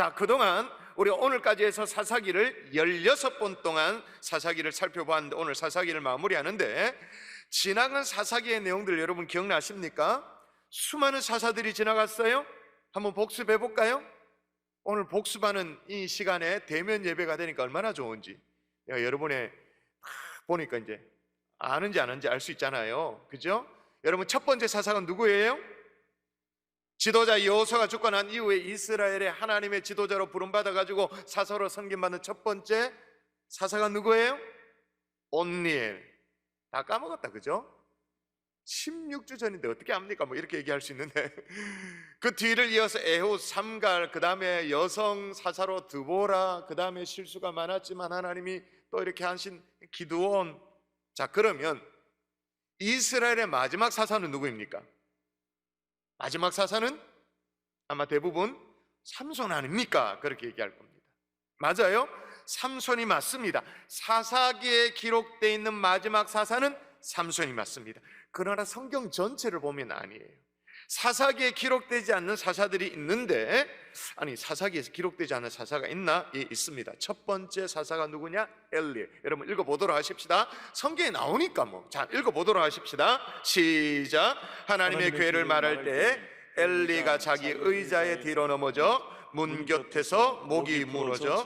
자, 그동안 우리 오늘까지 해서 사사기를 16번 동안 사사기를 살펴보았는데 오늘 사사기를 마무리하는데, 지나간 사사기의 내용들 여러분 기억나십니까? 수많은 사사들이 지나갔어요. 한번 복습해 볼까요? 오늘 복습하는 이 시간에 대면 예배가 되니까 얼마나 좋은지 내가 여러분의 보니까 이제 아는지 안 아는지 알 수 있잖아요. 그죠? 여러분, 첫 번째 사사가 누구예요? 지도자 여호수아가 죽고 난 이후에 이스라엘의 하나님의 지도자로 부름받아가지고 사사로 섬김받는 첫 번째 사사가 누구예요? 온니엘. 다 까먹었다, 그죠? 16주 전인데 어떻게 압니까? 뭐 이렇게 얘기할 수 있는데 그 뒤를 이어서 에훗, 삼갈, 그 다음에 여성 사사로 드보라, 그 다음에 실수가 많았지만 하나님이 또 이렇게 하신 기드온. 자, 그러면 이스라엘의 마지막 사사는 누구입니까? 마지막 사사는 아마 대부분 삼손 아닙니까? 그렇게 얘기할 겁니다. 맞아요, 삼손이 맞습니다. 사사기에 기록되어 있는 마지막 사사는 삼손이 맞습니다. 그러나 성경 전체를 보면 아니에요. 사사기에 기록되지 않는 사사들이 있는데, 아니, 사사기에서 기록되지 않은 사사가 있나? 예, 있습니다. 첫 번째 사사가 누구냐? 엘리. 여러분 읽어보도록 하십시다. 성경에 나오니까 뭐. 자, 읽어보도록 하십시다. 시작. 하나님의 괴를 말할 때 엘리가 자기 의자의 뒤로 넘어져 문 곁에서 목이 무너져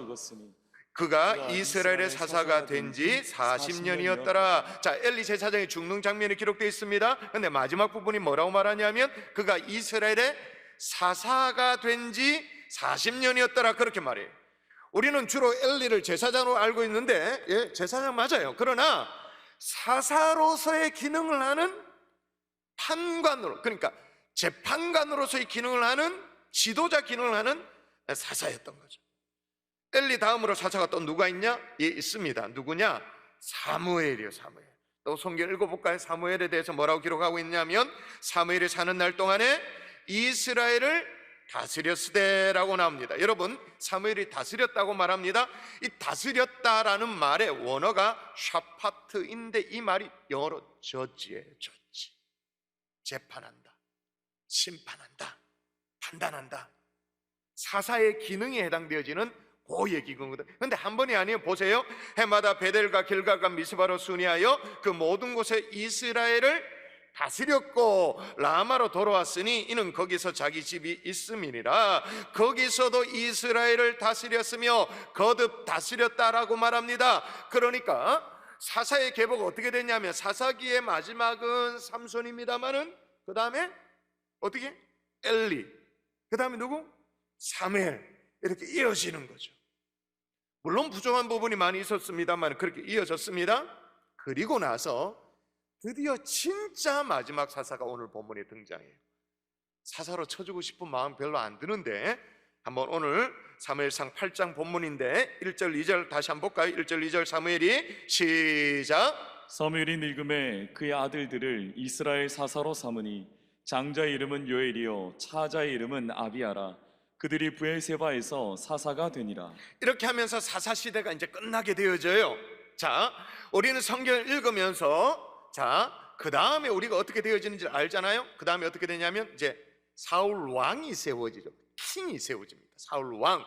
그가 이스라엘의 사사가 된 지 40년이었더라. 자, 엘리 제사장이 죽는 장면이 기록되어 있습니다. 그런데 마지막 부분이 뭐라고 말하냐면 그가 이스라엘의 사사가 된 지 40년이었더라 그렇게 말해요. 우리는 주로 엘리를 제사장으로 알고 있는데, 예, 제사장 맞아요. 그러나 사사로서의 기능을 하는 판관으로, 그러니까 재판관으로서의 기능을 하는, 지도자 기능을 하는 사사였던 거죠. 엘리 다음으로 사사가 또 누가 있냐? 예, 있습니다. 누구냐? 사무엘이요. 사무엘. 또 성경 읽어볼까요? 사무엘에 대해서 뭐라고 기록하고 있냐면 사무엘이 사는 날 동안에 이스라엘을 다스렸으되라고 나옵니다. 여러분, 사무엘이 다스렸다고 말합니다. 이 다스렸다라는 말의 원어가 샤파트인데 이 말이 영어로 저지예요. 저지. 재판한다, 심판한다, 판단한다. 사사의 기능에 해당되어지는 그 얘기거든요. 그런데 한 번이 아니에요. 보세요. 해마다 베델과 길갈과 미스바로 순회하여 그 모든 곳에 이스라엘을 다스렸고 라마로 돌아왔으니 이는 거기서 자기 집이 있음이니라. 거기서도 이스라엘을 다스렸으며 거듭 다스렸다라고 말합니다. 그러니까 사사의 계보가 어떻게 됐냐면 사사기의 마지막은 삼손입니다마는 그 다음에 어떻게? 엘리, 그 다음에 누구? 사무엘, 이렇게 이어지는 거죠. 물론 부족한 부분이 많이 있었습니다만 그렇게 이어졌습니다. 그리고 나서 드디어 진짜 마지막 사사가 오늘 본문에 등장해요. 사사로 쳐주고 싶은 마음 별로 안 드는데 한번 오늘 사무엘상 8장 본문인데 1절 2절 다시 한번 볼까요? 1절 2절 사무엘이 시작. 사무엘이 늙음에 그의 아들들을 이스라엘 사사로 삼으니 장자의 이름은 요엘이요 차자의 이름은 아비아라. 그들이 브엘세바에서 사사가 되니라. 이렇게 하면서 사사 시대가 이제 끝나게 되어져요. 자, 우리는 성경을 읽으면서 자, 그 다음에 우리가 어떻게 되어지는지 알잖아요. 그 다음에 어떻게 되냐면 이제 사울 왕이 세워지죠. 킹이 세워집니다. 사울 왕.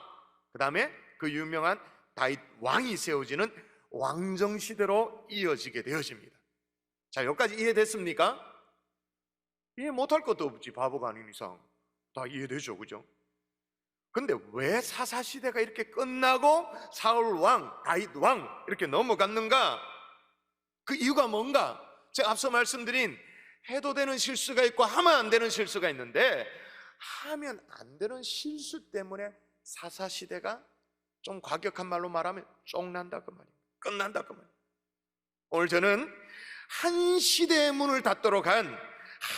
그 다음에 그 유명한 다윗 왕이 세워지는 왕정 시대로 이어지게 되어집니다. 자, 여기까지 이해됐습니까? 이해 못할 것도 없지. 바보가 아닌 이상 다 이해되죠, 그죠? 근데 왜 사사시대가 이렇게 끝나고 사울왕, 다윗왕 이렇게 넘어갔는가? 그 이유가 뭔가? 제가 앞서 말씀드린 해도 되는 실수가 있고 하면 안 되는 실수가 있는데 하면 안 되는 실수 때문에 사사시대가 좀 과격한 말로 말하면 쫑난다 그 말이에요. 끝난다 그 말이에요. 오늘 저는 한 시대의 문을 닫도록 한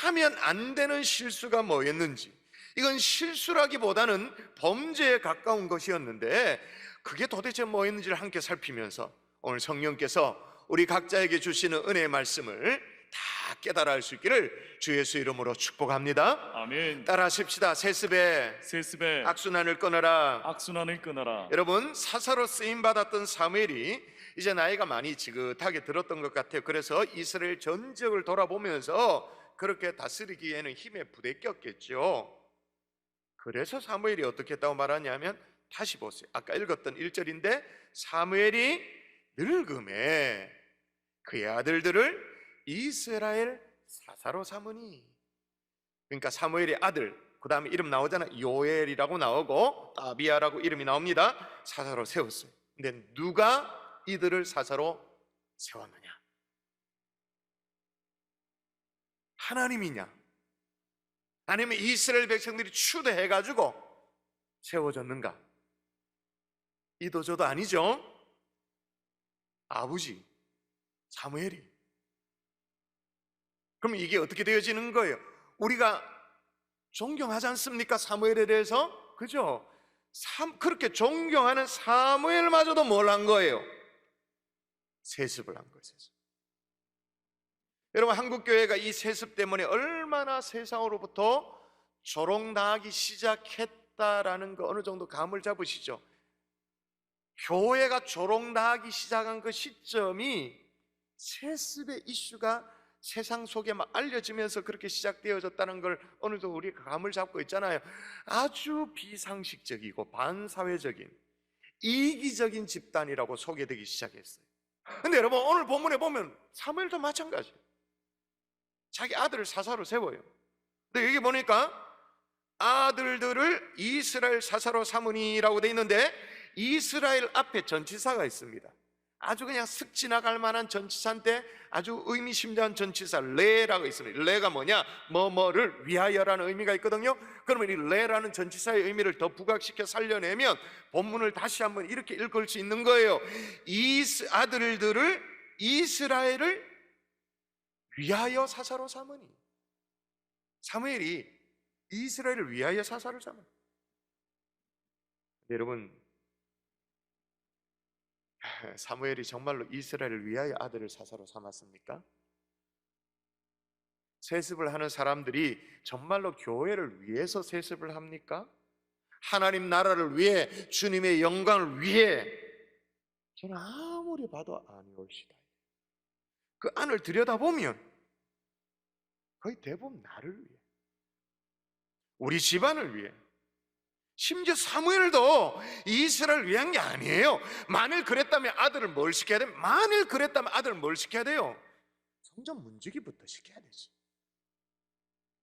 하면 안 되는 실수가 뭐였는지, 이건 실수라기보다는 범죄에 가까운 것이었는데 그게 도대체 뭐였는지를 함께 살피면서 오늘 성령께서 우리 각자에게 주시는 은혜의 말씀을 다 깨달아 알 수 있기를 주 예수 이름으로 축복합니다. 아멘. 따라 하십시다. 세습에 악순환을 끊어라. 악순환을 끊어라. 여러분, 사사로 쓰임받았던 사무엘이 이제 나이가 많이 지긋하게 들었던 것 같아요. 그래서 이스라엘 전 지역을 돌아보면서 그렇게 다스리기에는 힘에 부대꼈겠죠. 그래서 사무엘이 어떻게 했다고 말하냐면 다시 보세요. 아까 읽었던 1절인데 사무엘이 늙음에 그의 아들들을 이스라엘 사사로 삼으니, 그러니까 사무엘의 아들, 그 다음에 이름 나오잖아요. 요엘이라고 나오고 아비야라고 이름이 나옵니다. 사사로 세웠어요. 근데 누가 이들을 사사로 세웠느냐? 하나님이냐? 아니면 이스라엘 백성들이 추대해가지고 세워졌는가? 이도 저도 아니죠. 아버지 사무엘이. 그럼 이게 어떻게 되어지는 거예요? 우리가 존경하지 않습니까? 사무엘에 대해서. 그죠? 그렇게 존경하는 사무엘마저도 뭘 한 거예요? 세습을 한 거예요. 세습. 여러분, 한국교회가 이 세습 때문에 얼마나 세상으로부터 조롱당하기 시작했다라는 거 어느 정도 감을 잡으시죠? 교회가 조롱당하기 시작한 그 시점이 세습의 이슈가 세상 속에 막 알려지면서 그렇게 시작되어졌다는 걸 어느 정도 우리가 감을 잡고 있잖아요. 아주 비상식적이고 반사회적인 이기적인 집단이라고 소개되기 시작했어요. 근데 여러분, 오늘 본문에 보면 사무엘도 마찬가지예요. 자기 아들을 사사로 세워요. 근데 여기 보니까 아들들을 이스라엘 사사로 삼으니라고 돼 있는데 이스라엘 앞에 전치사가 있습니다. 아주 그냥 슥 지나갈 만한 전치사인데 아주 의미심장한 전치사 레라고 있습니다. 레가 뭐냐? 뭐뭐를 위하여라는 의미가 있거든요. 그러면 이 레라는 전치사의 의미를 더 부각시켜 살려내면 본문을 다시 한번 이렇게 읽을 수 있는 거예요. 아들들을 이스라엘을 위하여 사사로 삼으니. 사무엘이 이스라엘을 위하여 사사를 삼으니. 여러분, 사무엘이 정말로 이스라엘을 위하여 아들을 사사로 삼았습니까? 세습을 하는 사람들이 정말로 교회를 위해서 세습을 합니까? 하나님 나라를 위해, 주님의 영광을 위해? 저는 아무리 봐도 아니올시다. 그 안을 들여다보면 거의 대부분 나를 위해, 우리 집안을 위해, 심지어 사무엘도 이스라엘을 위한 게 아니에요. 만일 그랬다면 아들을 뭘 시켜야 돼요? 만일 그랬다면 아들을 뭘 시켜야 돼요? 성전 문지기부터 시켜야 되지.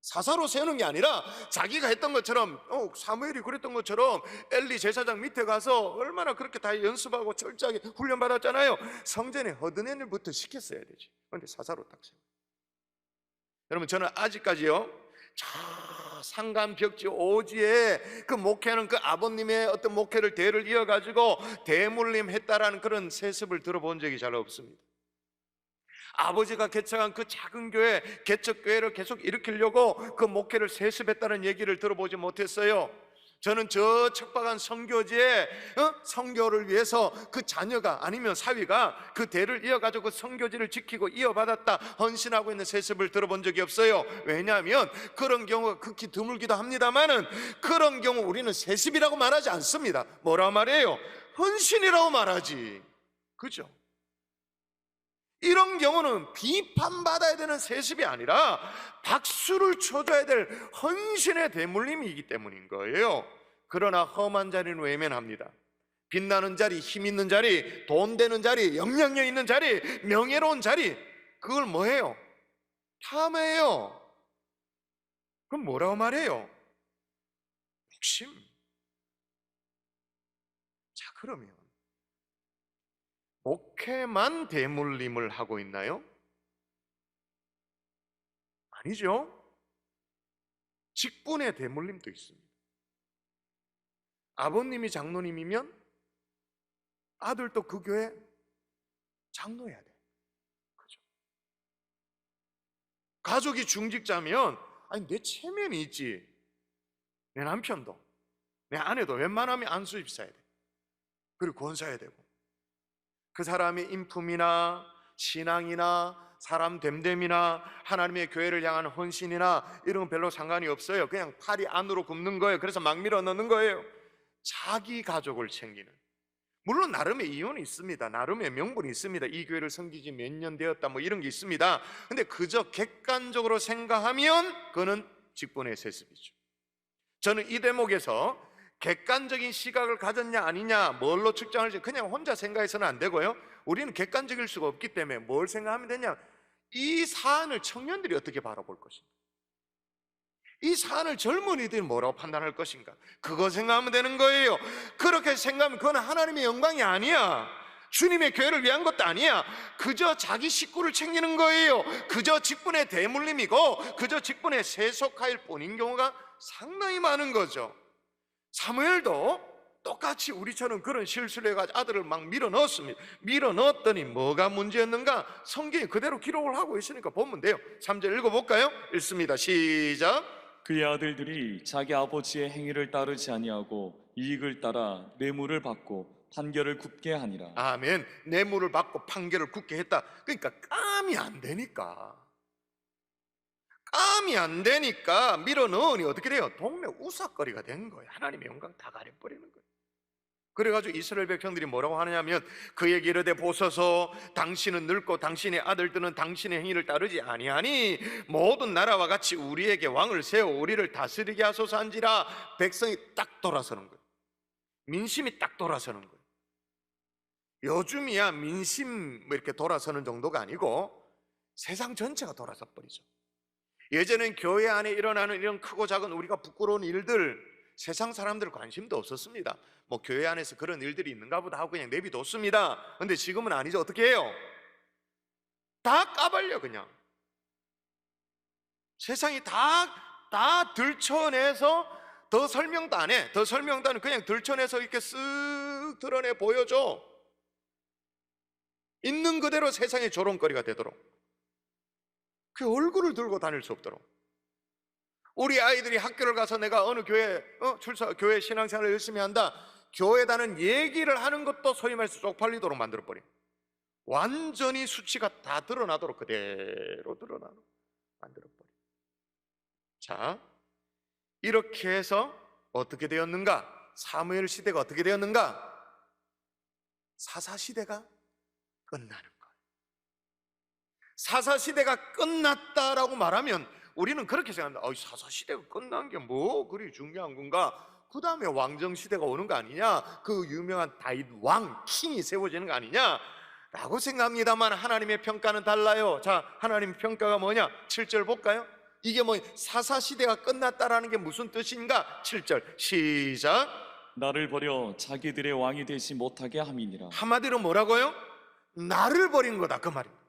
사사로 세우는 게 아니라 자기가 했던 것처럼, 사무엘이 그랬던 것처럼 엘리 제사장 밑에 가서 얼마나 그렇게 다 연습하고 철저하게 훈련받았잖아요. 성전에 허드렛 일부터 시켰어야 되지. 그런데 사사로 딱 세워. 여러분, 저는 아직까지요, 저 상간 벽지 오지에 그 목회는 그 아버님의 어떤 목회를 대를 이어가지고 대물림 했다라는 그런 세습을 들어본 적이 잘 없습니다. 아버지가 개척한 그 작은 교회, 개척교회를 계속 일으키려고 그 목회를 세습했다는 얘기를 들어보지 못했어요. 저는 저 척박한 선교지에 선교를 위해서 그 자녀가 아니면 사위가 그 대를 이어가지고 그 선교지를 지키고 이어받았다 헌신하고 있는 세습을 들어본 적이 없어요. 왜냐하면 그런 경우가 극히 드물기도 합니다만은 그런 경우 우리는 세습이라고 말하지 않습니다. 뭐라 말해요? 헌신이라고 말하지. 그죠? 이런 경우는 비판받아야 되는 세습이 아니라 박수를 쳐줘야 될 헌신의 대물림이기 때문인 거예요. 그러나 험한 자리는 외면합니다. 빛나는 자리, 힘 있는 자리, 돈 되는 자리, 영향력 있는 자리, 명예로운 자리, 그걸 뭐예요? 탐해요. 그럼 뭐라고 말해요? 욕심. 자, 그러면 목회만 대물림을 하고 있나요? 아니죠. 직분의 대물림도 있습니다. 아버님이 장로님이면 아들도 그 교회 장로해야 돼. 그죠? 가족이 중직자면 아니 내 체면이 있지. 내 남편도, 내 아내도 웬만하면 안수입 사야 돼. 그리고 권사해야 되고, 그 사람의 인품이나 신앙이나 사람 됨됨이나 하나님의 교회를 향한 헌신이나 이런 건 별로 상관이 없어요. 그냥 팔이 안으로 굽는 거예요. 그래서 막 밀어 넣는 거예요. 자기 가족을 챙기는, 물론 나름의 이유는 있습니다. 나름의 명분이 있습니다. 이 교회를 섬긴 지 몇 년 되었다 뭐 이런 게 있습니다. 근데 그저 객관적으로 생각하면 그거는 직분의 세습이죠. 저는 이 대목에서 객관적인 시각을 가졌냐 아니냐, 뭘로 측정할지 그냥 혼자 생각해서는 안 되고요. 우리는 객관적일 수가 없기 때문에 뭘 생각하면 되냐, 이 사안을 청년들이 어떻게 바라볼 것인가, 이 사안을 젊은이들이 뭐라고 판단할 것인가, 그거 생각하면 되는 거예요. 그렇게 생각하면 그건 하나님의 영광이 아니야. 주님의 교회를 위한 것도 아니야. 그저 자기 식구를 챙기는 거예요. 그저 직분의 대물림이고 그저 직분의 세속화일 뿐인 경우가 상당히 많은 거죠. 사무엘도 똑같이 우리처럼 그런 실수를 해가지고 아들을 막 밀어 넣었습니다. 밀어 넣었더니 뭐가 문제였는가? 성경이 그대로 기록을 하고 있으니까 보면 돼요. 3절 읽어볼까요? 읽습니다. 시작. 그의 아들들이 자기 아버지의 행위를 따르지 아니하고 이익을 따라 뇌물을 받고 판결을 굽게 하니라. 아멘. 뇌물을 받고 판결을 굳게 했다. 그러니까 깜이 안 되니까, 깜이 안 되니까 밀어 넣으니 어떻게 돼요? 동네 우삭거리가 된 거예요. 하나님의 영광 다 가려버리는 거예요. 그래가지고 이스라엘 백성들이 뭐라고 하느냐면, 그에게 이르되 보소서, 당신은 늙고 당신의 아들들은 당신의 행위를 따르지 아니하니 모든 나라와 같이 우리에게 왕을 세워 우리를 다스리게 하소서 한지라. 백성이 딱 돌아서는 거예요. 민심이 딱 돌아서는 거예요. 요즘이야 민심 뭐 이렇게 돌아서는 정도가 아니고 세상 전체가 돌아서 버리죠. 예전엔 교회 안에 일어나는 이런 크고 작은 우리가 부끄러운 일들, 세상 사람들 관심도 없었습니다. 뭐 교회 안에서 그런 일들이 있는가 보다 하고 그냥 내비뒀습니다. 근데 지금은 아니죠. 어떻게 해요? 다 까발려. 그냥 세상이 다 들춰내서, 더 설명도 안 해. 더 설명도 안 해. 그냥 들춰내서 이렇게 쓱 드러내 보여줘. 있는 그대로 세상의 조롱거리가 되도록, 그 얼굴을 들고 다닐 수 없도록. 우리 아이들이 학교를 가서 내가 어느 교회 교회 신앙생활을 열심히 한다, 교회다는 얘기를 하는 것도 소위 말해서 쪽팔리도록 만들어버려. 완전히 수치가 다 드러나도록 그대로 드러나도록 만들어버려. 자, 이렇게 해서 어떻게 되었는가? 사무엘 시대가 어떻게 되었는가? 사사시대가 끝나는 거예요. 사사시대가 끝났다라고 말하면 우리는 그렇게 생각합니다. 사사시대가 끝난 게 뭐 그리 중요한 건가? 그 다음에 왕정시대가 오는 거 아니냐? 그 유명한 다윗 왕, 킹이 세워지는 거 아니냐? 라고 생각합니다만 하나님의 평가는 달라요. 자, 하나님의 평가가 뭐냐? 7절 볼까요? 이게 뭐 사사시대가 끝났다라는 게 무슨 뜻인가? 7절 시작. 나를 버려 자기들의 왕이 되지 못하게 함이니라. 한마디로 뭐라고요? 나를 버린 거다, 그 말입니다.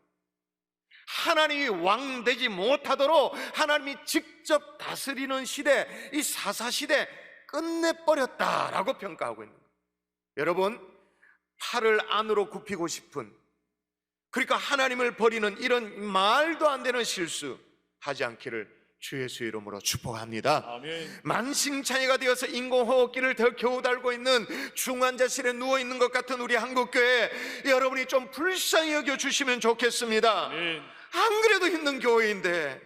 하나님이 왕 되지 못하도록 하나님이 직접 다스리는 시대, 이 사사시대 끝내버렸다라고 평가하고 있는 거예요. 여러분, 팔을 안으로 굽히고 싶은, 그러니까 하나님을 버리는 이런 말도 안 되는 실수 하지 않기를 주 예수의 이름으로 축복합니다. 아멘. 만신창이가 되어서 인공호흡기를 더 겨우 달고 있는 중환자실에 누워있는 것 같은 우리 한국교회, 여러분이 좀 불쌍히 여겨주시면 좋겠습니다. 아멘. 안 그래도 힘든 교회인데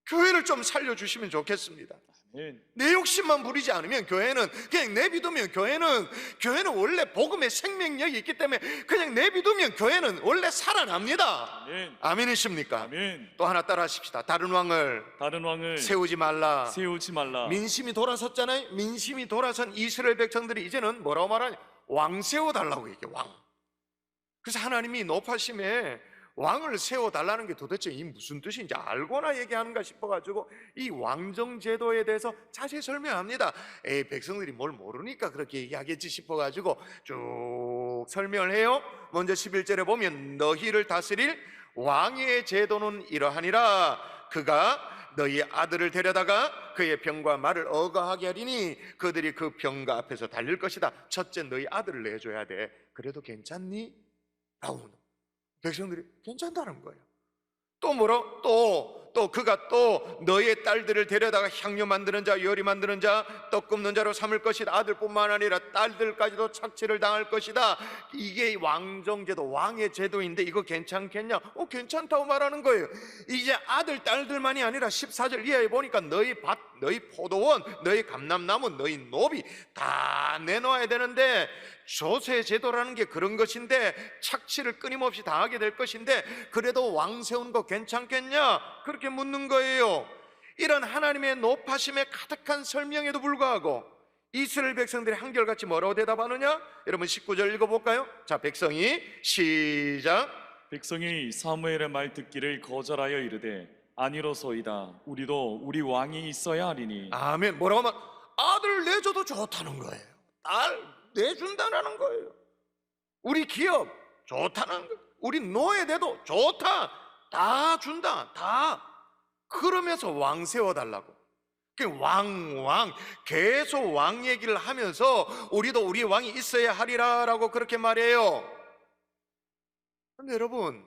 교회를 좀 살려주시면 좋겠습니다. 아멘. 내 욕심만 부리지 않으면 교회는 그냥 내비두면, 교회는 원래 복음의 생명력이 있기 때문에 그냥 내비두면 교회는 원래 살아납니다. 아멘. 아멘이십니까? 아멘. 또 하나 따라 하십시다. 다른 왕을 세우지 말라. 세우지 말라. 민심이 돌아섰잖아요. 민심이 돌아선 이스라엘 백성들이 이제는 뭐라고 말하냐? 왕 세워달라고 얘기해. 왕. 그래서 하나님이 높아심에 왕을 세워달라는 게 도대체 이 무슨 뜻인지 알고나 얘기하는가 싶어가지고 이 왕정제도에 대해서 자세히 설명합니다. 백성들이 뭘 모르니까 그렇게 얘기하겠지 싶어가지고 쭉 설명을 해요. 먼저 11절에 보면 너희를 다스릴 왕의 제도는 이러하니라. 그가 너희 아들을 데려다가 그의 병과 말을 어거하게 하리니 그들이 그 병과 앞에서 달릴 것이다. 첫째, 너희 아들을 내줘야 돼. 그래도 괜찮니? 라고 백성들이 괜찮다는 거예요. 또 뭐라? 또 그가 또 너의 딸들을 데려다가 향료 만드는 자, 요리 만드는 자, 떡 굽는 자로 삼을 것이다. 아들뿐만 아니라 딸들까지도 착취를 당할 것이다. 이게 왕정제도, 왕의 제도인데 이거 괜찮겠냐? 괜찮다고 말하는 거예요. 이제 아들, 딸들만이 아니라 14절 이하에 보니까 너희 밭, 너희 포도원, 너희 감람나무, 너희 노비 다 내놓아야 되는데, 조세 제도라는 게 그런 것인데 착취를 끊임없이 당하게 될 것인데 그래도 왕 세운 거 괜찮겠냐? 그렇게 묻는 거예요. 이런 하나님의 높아심에 가득한 설명에도 불구하고 이스라엘 백성들이 한결같이 뭐라고 대답하느냐? 여러분 19절 읽어볼까요? 자, 백성이 시작. 백성이 사무엘의 말 듣기를 거절하여 이르되 아니로소이다. 우리도 우리 왕이 있어야 하리니. 아멘. 뭐라고 하면 아들 내줘도 좋다는 거예요. 딸 내준다는 거예요. 우리 기업 좋다는 거예요. 우리 노예돼도 좋다. 다 준다. 다. 그러면서 왕 세워달라고. 왕 계속 왕 얘기를 하면서 우리도 우리 왕이 있어야 하리라라고 그렇게 말해요. 근데 여러분,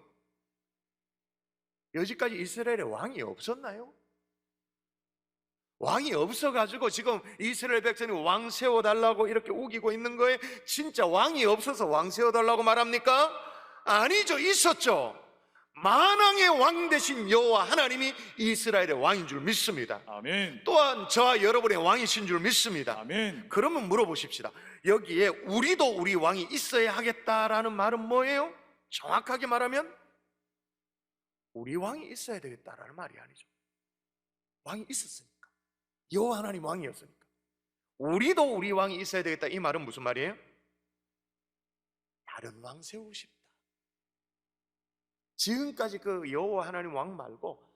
여지까지 이스라엘에 왕이 없었나요? 왕이 없어가지고 지금 이스라엘 백성이 왕 세워달라고 이렇게 우기고 있는 거에 진짜 왕이 없어서 왕 세워달라고 말합니까? 아니죠. 있었죠. 만왕의 왕 되신 여호와 하나님이 이스라엘의 왕인 줄 믿습니다. 아멘. 또한 저와 여러분의 왕이신 줄 믿습니다. 아멘. 그러면 물어보십시다. 여기에 우리도 우리 왕이 있어야 하겠다라는 말은 뭐예요? 정확하게 말하면 우리 왕이 있어야 되겠다라는 말이 아니죠. 왕이 있었으니까. 여호와 하나님 왕이었으니까. 우리도 우리 왕이 있어야 되겠다. 이 말은 무슨 말이에요? 다른 왕 세우고 싶다. 지금까지 그 여호와 하나님 왕 말고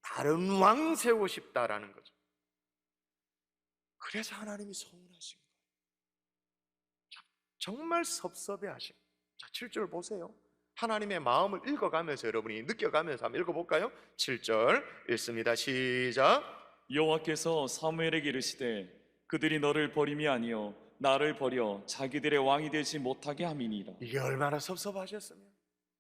다른 왕 세우고 싶다라는 거죠. 그래서 하나님이 서운하신 거예요. 정말 섭섭해하신. 자, 7절 보세요. 하나님의 마음을 읽어가면서 여러분이 느껴가면서 한번 읽어볼까요? 7절 읽습니다. 시작. 여호와께서 사무엘에게 이르시되 그들이 너를 버림이 아니요 나를 버려 자기들의 왕이 되지 못하게 함이니라. 이게 얼마나 섭섭하셨으면.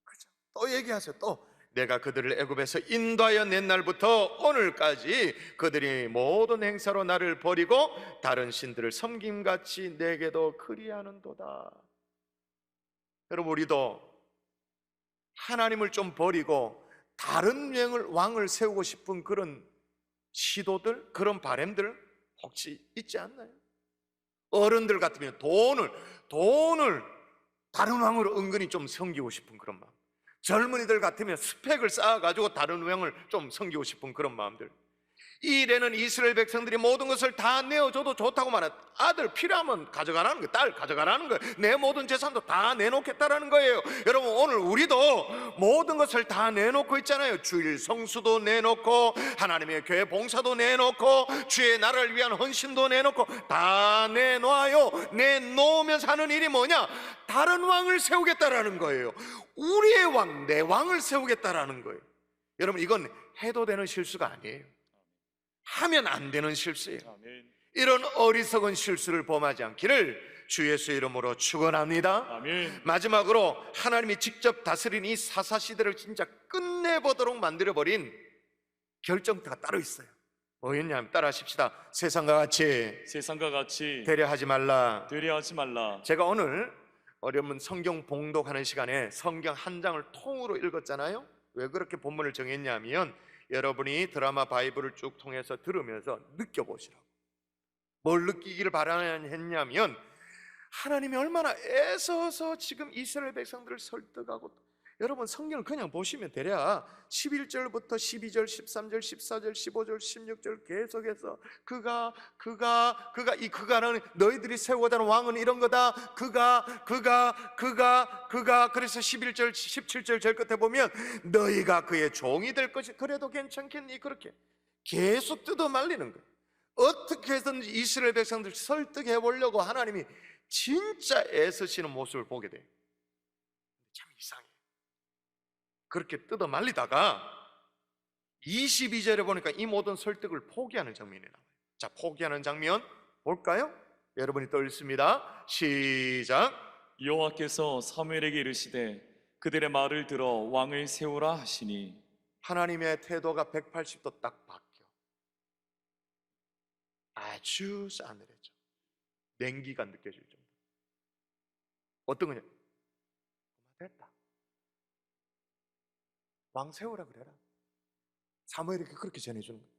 그죠? 또 얘기하세요. 또 내가 그들을 애굽에서 인도하여 낸 날부터 오늘까지 그들이 모든 행사로 나를 버리고 다른 신들을 섬김같이 내게도 그리하는도다. 여러분, 우리도 하나님을 좀 버리고 다른 왕을 세우고 싶은 그런 시도들, 그런 바람들 혹시 있지 않나요? 어른들 같으면 돈을 다른 왕으로 은근히 좀 섬기고 싶은 그런 마음. 젊은이들 같으면 스펙을 쌓아가지고 다른 왕을 좀 섬기고 싶은 그런 마음들. 이 일에는 이스라엘 백성들이 모든 것을 다 내어줘도 좋다고 말한 아들 필요하면 가져가라는 거예요. 딸 가져가라는 거예요. 내 모든 재산도 다 내놓겠다라는 거예요. 여러분, 오늘 우리도 모든 것을 다 내놓고 있잖아요. 주일 성수도 내놓고 하나님의 교회 봉사도 내놓고 주의 나라를 위한 헌신도 내놓고 다 내놔요. 내놓으면서 하는 일이 뭐냐? 다른 왕을 세우겠다라는 거예요. 우리의 왕, 내 왕을 세우겠다라는 거예요. 여러분, 이건 해도 되는 실수가 아니에요. 하면 안 되는 실수예요. 아멘. 이런 어리석은 실수를 범하지 않기를 주 예수의 이름으로 축원합니다. 아멘. 마지막으로 하나님이 직접 다스린 이 사사 시대를 진짜 끝내보도록 만들어버린 결정타가 따로 있어요. 뭐였냐면 따라하십시다. 세상과 같이 되려하지 말라. 제가 오늘 여러분 성경 봉독하는 시간에 성경 한 장을 통으로 읽었잖아요. 왜 그렇게 본문을 정했냐면 여러분이 드라마 바이블을 쭉 통해서 들으면서 느껴보시라고. 뭘 느끼기를 바라냐면 하나님이 얼마나 애써서 지금 이스라엘 백성들을 설득하고, 여러분 성경을 그냥 보시면 되랴 11절부터 12절, 13절, 14절, 15절, 16절 계속해서 그가는 너희들이 세우고자 하는 왕은 이런 거다. 그가 그래서 11절, 17절 절 끝에 보면 너희가 그의 종이 될 것이 그래도 괜찮겠니? 그렇게 계속 뜯어 말리는 거예요. 어떻게 해서든지 이스라엘 백성들 설득해 보려고 하나님이 진짜 애쓰시는 모습을 보게 돼요. 참 이상해. 그렇게 뜯어 말리다가 22절에 보니까 이 모든 설득을 포기하는 장면이 나와요. 자, 포기하는 장면 볼까요? 여러분이 또 읽습니다. 시작. 여호와께서 사무엘에게 이르시되 그들의 말을 들어 왕을 세우라 하시니. 하나님의 태도가 180도 딱 바뀌어. 아주 싸늘해져. 냉기가 느껴질 정도. 어떤 거냐? 됐다. 왕 세우라 그래라. 사무엘에게 그렇게 전해주는 거예요.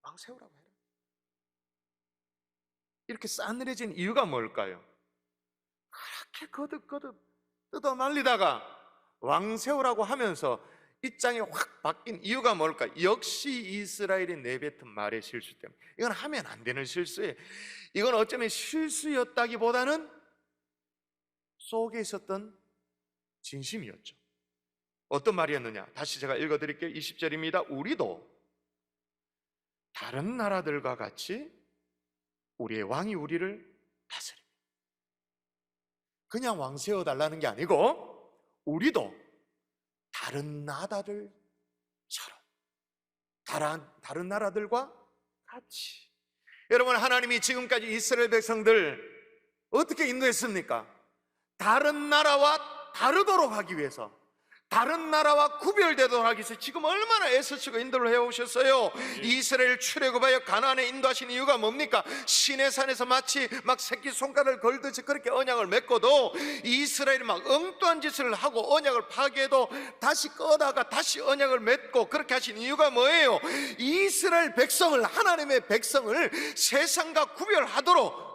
왕 세우라고 해라. 이렇게 싸늘해진 이유가 뭘까요? 그렇게 거듭거듭 뜯어 말리다가 왕 세우라고 하면서 입장이 확 바뀐 이유가 뭘까? 역시 이스라엘이 내뱉은 말의 실수 때문에. 이건 하면 안 되는 실수예요. 이건 어쩌면 실수였다기보다는 속에 있었던 진심이었죠. 어떤 말이었느냐? 다시 제가 읽어드릴게요. 20절입니다. 우리도 다른 나라들과 같이 우리의 왕이 우리를 다스립니다. 그냥 왕 세워달라는 게 아니고 우리도 다른 나라들처럼 다른 나라들과 같이. 여러분, 하나님이 지금까지 이스라엘 백성들 어떻게 인도했습니까? 다른 나라와 다르도록 하기 위해서, 다른 나라와 구별되도록 하기 위해서 지금 얼마나 애쓰시고 인도를 해오셨어요. 이스라엘 출애굽하여 가나안에 인도하신 이유가 뭡니까? 시내산에서 마치 막 새끼손가락을 걸듯이 그렇게 언약을 맺고도 이스라엘이 막 엉뚱한 짓을 하고 언약을 파괴해도 다시 꺼다가 다시 언약을 맺고 그렇게 하신 이유가 뭐예요? 이스라엘 백성을, 하나님의 백성을 세상과 분별하도록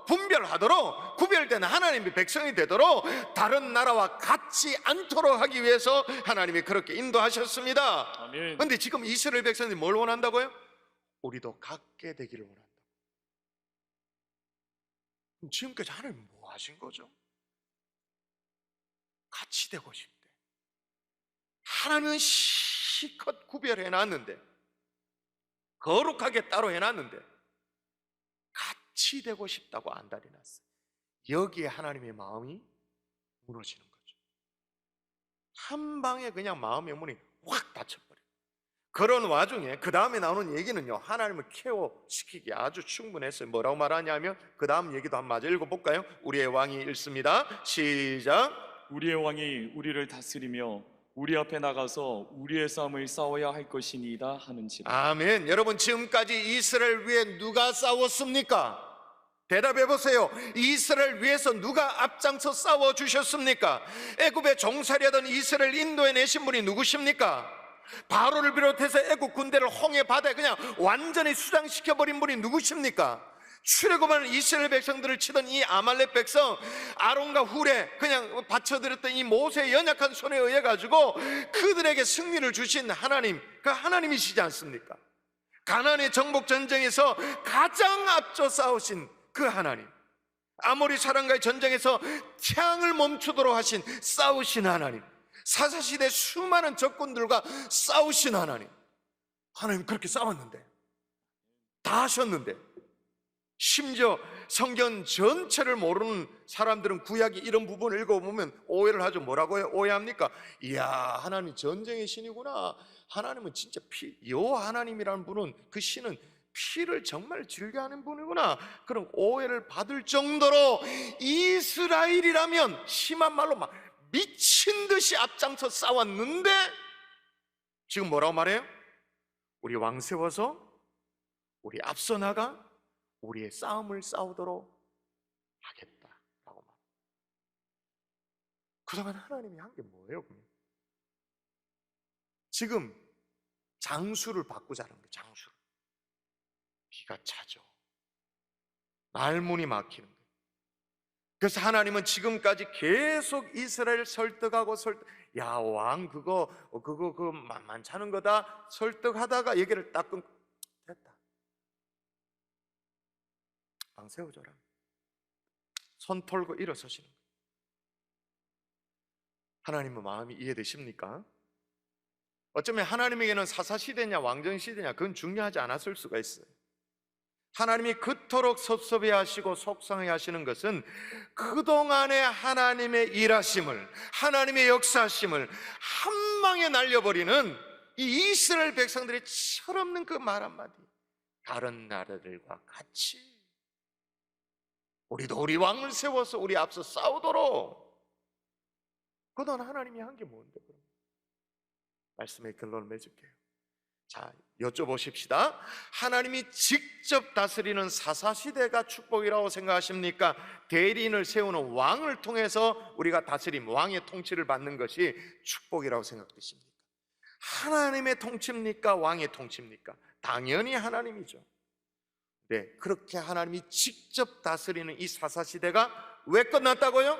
구별된 하나님의 백성이 되도록 다른 나라와 같이 않도록 하기 위해서 하나님이 그렇게 인도하셨습니다. 아멘. 그런데 지금 이스라엘 백성들이 뭘 원한다고요? 우리도 같게 되기를 원한다. 그럼 지금까지 하나님 뭐 하신 거죠? 같이 되고 싶대. 하나님은 실컷 구별해 놨는데, 거룩하게 따로 해놨는데 같이 되고 싶다고 안달이 났어요. 여기에 하나님의 마음이 무너지는 거죠. 한 방에 그냥 마음의 문이 확 닫혀버려요. 그런 와중에 그 다음에 나오는 얘기는요, 하나님을 케어시키기 아주 충분했어요. 뭐라고 말하냐면, 그 다음 얘기도 한번 마저 읽어볼까요? 우리의 왕이 읽습니다. 시작. 우리의 왕이 우리를 다스리며 우리 앞에 나가서 우리의 싸움을 싸워야 할 것이니이다 하는지라. 아멘. 여러분, 지금까지 이스라엘 위에 누가 싸웠습니까? 대답해 보세요. 이스라엘 위에서 누가 앞장서 싸워 주셨습니까? 애굽에 종살이하던 이스라엘 인도해 내신 분이 누구십니까? 바로를 비롯해서 애굽 군대를 홍해 바다에 그냥 완전히 수장시켜 버린 분이 누구십니까? 출애굽하는 이스라엘 백성들을 치던 이 아말렉 백성, 아론과 훌에 그냥 바쳐드렸던 이 모세의 연약한 손에 의해 가지고 그들에게 승리를 주신 하나님, 그 하나님이시지 않습니까? 가나안의 정복 전쟁에서 가장 앞서 싸우신 그 하나님, 아모리 사람과의 전쟁에서 태양을 멈추도록 하신 싸우신 하나님, 사사시대 수많은 적군들과 싸우신 하나님. 하나님 그렇게 싸웠는데, 다 하셨는데, 심지어 성경 전체를 모르는 사람들은 구약이 이런 부분을 읽어보면 오해를 하죠. 뭐라고 오해합니까? 이야, 하나님 전쟁의 신이구나. 하나님은 진짜 여호와 하나님이라는 분은, 그 신은 피를 정말 즐겨하는 분이구나. 그런 오해를 받을 정도로 이스라엘이라면 심한 말로 막 미친 듯이 앞장서 싸웠는데, 지금 뭐라고 말해요? 우리 왕 세워서 우리 앞서 나가 우리의 싸움을 싸우도록 하겠다라고 말해요. 그동안 하나님이 한 게 뭐예요? 지금 장수를 바꾸자는 거예요. 장수를. 비가 차죠. 말문이 막히는 거예요. 그래서 하나님은 지금까지 계속 이스라엘을 설득하고 야, 왕 그거 만만찮은 거다 설득하다가 얘기를 딱 끊고, 됐다, 왕 세워줘라. 손 털고 일어서시는 거예요. 하나님의 마음이 이해되십니까? 어쩌면 하나님에게는 사사시대냐 왕정시대냐 그건 중요하지 않았을 수가 있어요. 하나님이 그토록 섭섭해 하시고 속상해 하시는 것은 그동안의 하나님의 일하심을, 하나님의 역사하심을 한 방에 날려버리는 이 이스라엘 백성들의 철없는 그 말 한마디, 다른 나라들과 같이 우리도 우리 왕을 세워서 우리 앞서 싸우도록. 그동안 하나님이 한 게 뭔데? 그럼 말씀의 결론을 맺을게요. 자, 여쭤보십시다. 하나님이 직접 다스리는 사사시대가 축복이라고 생각하십니까? 대리인을 세우는 왕을 통해서 우리가 다스림, 왕의 통치를 받는 것이 축복이라고 생각되십니까? 하나님의 통치입니까? 왕의 통치입니까? 당연히 하나님이죠. 네, 그렇게 하나님이 직접 다스리는 이 사사시대가 왜 끝났다고요?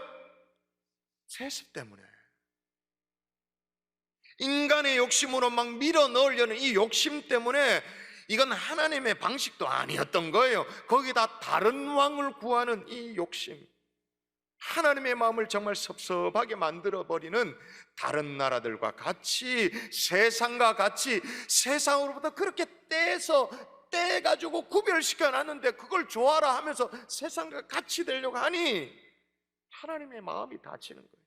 세습 때문에. 인간의 욕심으로 막 밀어 넣으려는 이 욕심 때문에 이건 하나님의 방식도 아니었던 거예요. 거기다 다른 왕을 구하는 이 욕심, 하나님의 마음을 정말 섭섭하게 만들어버리는, 다른 나라들과 같이, 세상과 같이, 세상으로부터 그렇게 떼가지고 구별시켜 놨는데 그걸 좋아라 하면서 세상과 같이 되려고 하니 하나님의 마음이 다치는 거예요.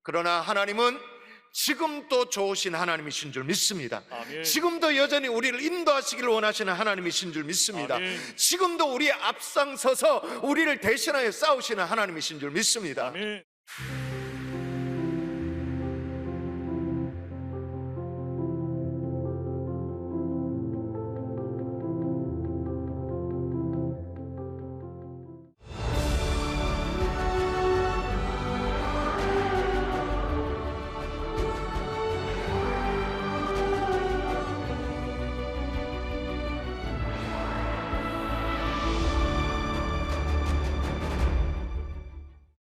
그러나 하나님은 지금도 좋으신 하나님이신 줄 믿습니다. 아멘. 지금도 여전히 우리를 인도하시기를 원하시는 하나님이신 줄 믿습니다. 아멘. 지금도 우리의 앞장서서 우리를 대신하여 싸우시는 하나님이신 줄 믿습니다. 아멘.